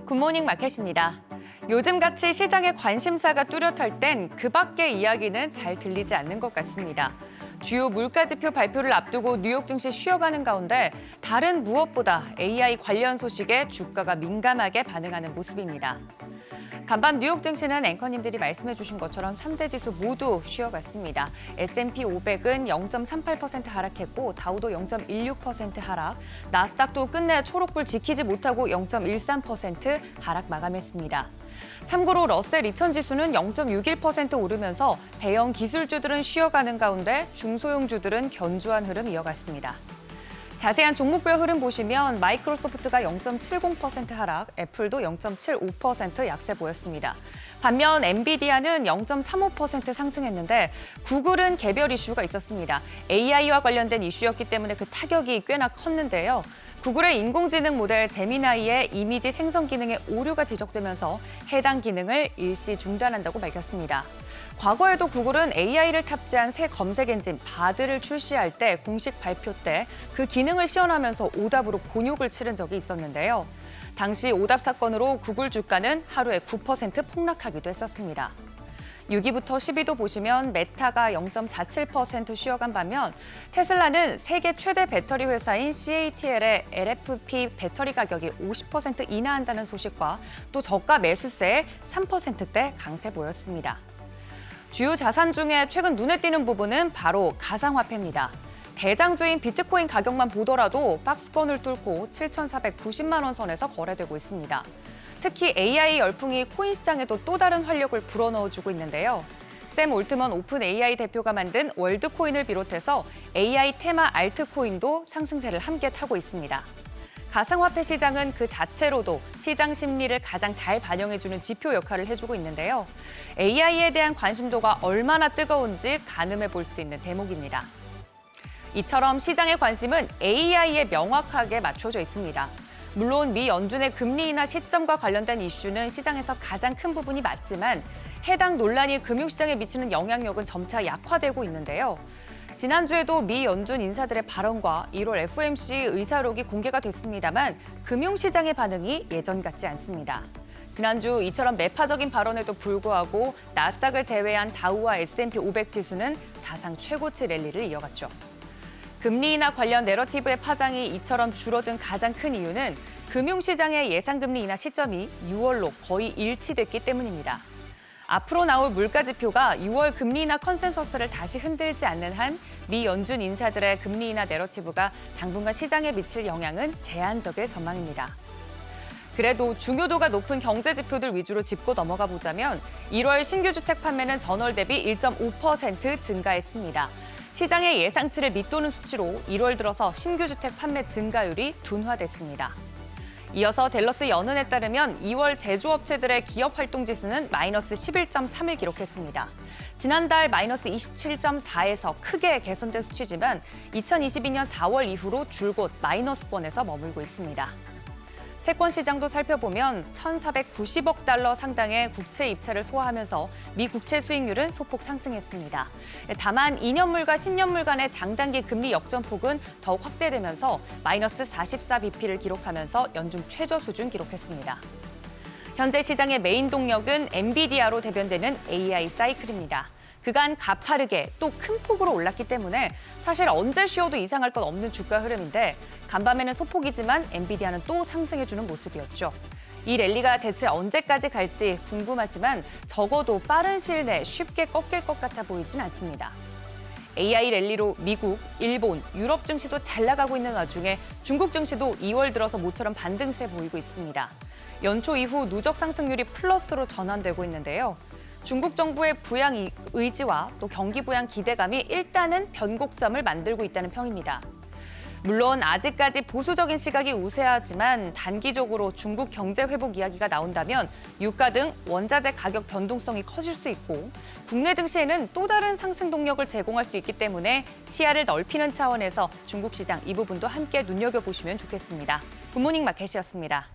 굿모닝 마켓입니다. 요즘같이 시장의 관심사가 뚜렷할 땐 그 밖의 이야기는 잘 들리지 않는 것 같습니다. 주요 물가지표 발표를 앞두고 뉴욕 증시 쉬어가는 가운데 다른 무엇보다 AI 관련 소식에 주가가 민감하게 반응하는 모습입니다. 간밤 뉴욕 증시는 앵커님들이 말씀해 주신 것처럼 3대 지수 모두 쉬어갔습니다. S&P 500은 0.38% 하락했고 다우도 0.16% 하락, 나스닥도 끝내 초록불 지키지 못하고 0.13% 하락 마감했습니다. 참고로 러셀 2000 지수는 0.61% 오르면서 대형 기술주들은 쉬어가는 가운데 중소형주들은 견조한 흐름 이어갔습니다. 자세한 종목별 흐름 보시면 마이크로소프트가 0.70% 하락, 애플도 0.75% 약세 보였습니다. 반면 엔비디아는 0.35% 상승했는데 구글은 개별 이슈가 있었습니다. AI와 관련된 이슈였기 때문에 그 타격이 꽤나 컸는데요. 구글의 인공지능 모델 제미나이의 이미지 생성 기능에 오류가 지적되면서 해당 기능을 일시 중단한다고 밝혔습니다. 과거에도 구글은 AI를 탑재한 새 검색 엔진 바드를 출시할 때 공식 발표 때 그 기능을 시연하면서 오답으로 곤욕을 치른 적이 있었는데요. 당시 오답 사건으로 구글 주가는 하루에 9% 폭락하기도 했었습니다. 6위부터 10위도 보시면 메타가 0.47% 쉬어간 반면 테슬라는 세계 최대 배터리 회사인 CATL의 LFP 배터리 가격이 50% 인하한다는 소식과 또 저가 매수세에 3%대 강세 보였습니다. 주요 자산 중에 최근 눈에 띄는 부분은 바로 가상화폐입니다. 대장주인 비트코인 가격만 보더라도 박스권을 뚫고 7,490만 원 선에서 거래되고 있습니다. 특히 AI 열풍이 코인 시장에도 또 다른 활력을 불어넣어주고 있는데요. 샘 올트먼 오픈 AI 대표가 만든 월드코인을 비롯해서 AI 테마 알트코인도 상승세를 함께 타고 있습니다. 가상화폐 시장은 그 자체로도 시장 심리를 가장 잘 반영해주는 지표 역할을 해주고 있는데요. AI에 대한 관심도가 얼마나 뜨거운지 가늠해 볼 수 있는 대목입니다. 이처럼 시장의 관심은 AI에 명확하게 맞춰져 있습니다. 물론 미 연준의 금리 인하 시점과 관련된 이슈는 시장에서 가장 큰 부분이 맞지만 해당 논란이 금융시장에 미치는 영향력은 점차 약화되고 있는데요. 지난주에도 미 연준 인사들의 발언과 1월 FOMC 의사록이 공개가 됐습니다만 금융시장의 반응이 예전 같지 않습니다. 지난주 이처럼 매파적인 발언에도 불구하고 나스닥을 제외한 다우와 S&P 500 지수는 사상 최고치 랠리를 이어갔죠. 금리 인하 관련 내러티브의 파장이 이처럼 줄어든 가장 큰 이유는 금융시장의 예상금리 인하 시점이 6월로 거의 일치됐기 때문입니다. 앞으로 나올 물가지표가 6월 금리 인하 컨센서스를 다시 흔들지 않는 한 미 연준 인사들의 금리 인하 내러티브가 당분간 시장에 미칠 영향은 제한적일 전망입니다. 그래도 중요도가 높은 경제 지표들 위주로 짚고 넘어가 보자면 1월 신규 주택 판매는 전월 대비 1.5% 증가했습니다. 시장의 예상치를 밑도는 수치로 1월 들어서 신규 주택 판매 증가율이 둔화됐습니다. 이어서 댈러스 연은에 따르면 2월 제조업체들의 기업 활동 지수는 마이너스 11.3을 기록했습니다. 지난달 마이너스 27.4에서 크게 개선된 수치지만 2022년 4월 이후로 줄곧 마이너스권에서 머물고 있습니다. 채권 시장도 살펴보면 1,490억 달러 상당의 국채 입찰을 소화하면서 미 국채 수익률은 소폭 상승했습니다. 다만 2년물과 10년물 간의 장단기 금리 역전폭은 더욱 확대되면서 마이너스 44bp를 기록하면서 연중 최저 수준 기록했습니다. 현재 시장의 메인 동력은 엔비디아로 대변되는 AI 사이클입니다. 그간 가파르게 또 큰 폭으로 올랐기 때문에 사실 언제 쉬어도 이상할 건 없는 주가 흐름인데 간밤에는 소폭이지만 엔비디아는 또 상승해주는 모습이었죠. 이 랠리가 대체 언제까지 갈지 궁금하지만 적어도 빠른 시일 내에 쉽게 꺾일 것 같아 보이진 않습니다. AI 랠리로 미국, 일본, 유럽 증시도 잘 나가고 있는 와중에 중국 증시도 2월 들어서 모처럼 반등세 보이고 있습니다. 연초 이후 누적 상승률이 플러스로 전환되고 있는데요. 중국 정부의 부양 의지와 또 경기 부양 기대감이 일단은 변곡점을 만들고 있다는 평입니다. 물론 아직까지 보수적인 시각이 우세하지만 단기적으로 중국 경제 회복 이야기가 나온다면 유가 등 원자재 가격 변동성이 커질 수 있고 국내 증시에는 또 다른 상승 동력을 제공할 수 있기 때문에 시야를 넓히는 차원에서 중국 시장 이 부분도 함께 눈여겨보시면 좋겠습니다. 굿모닝 마켓이었습니다.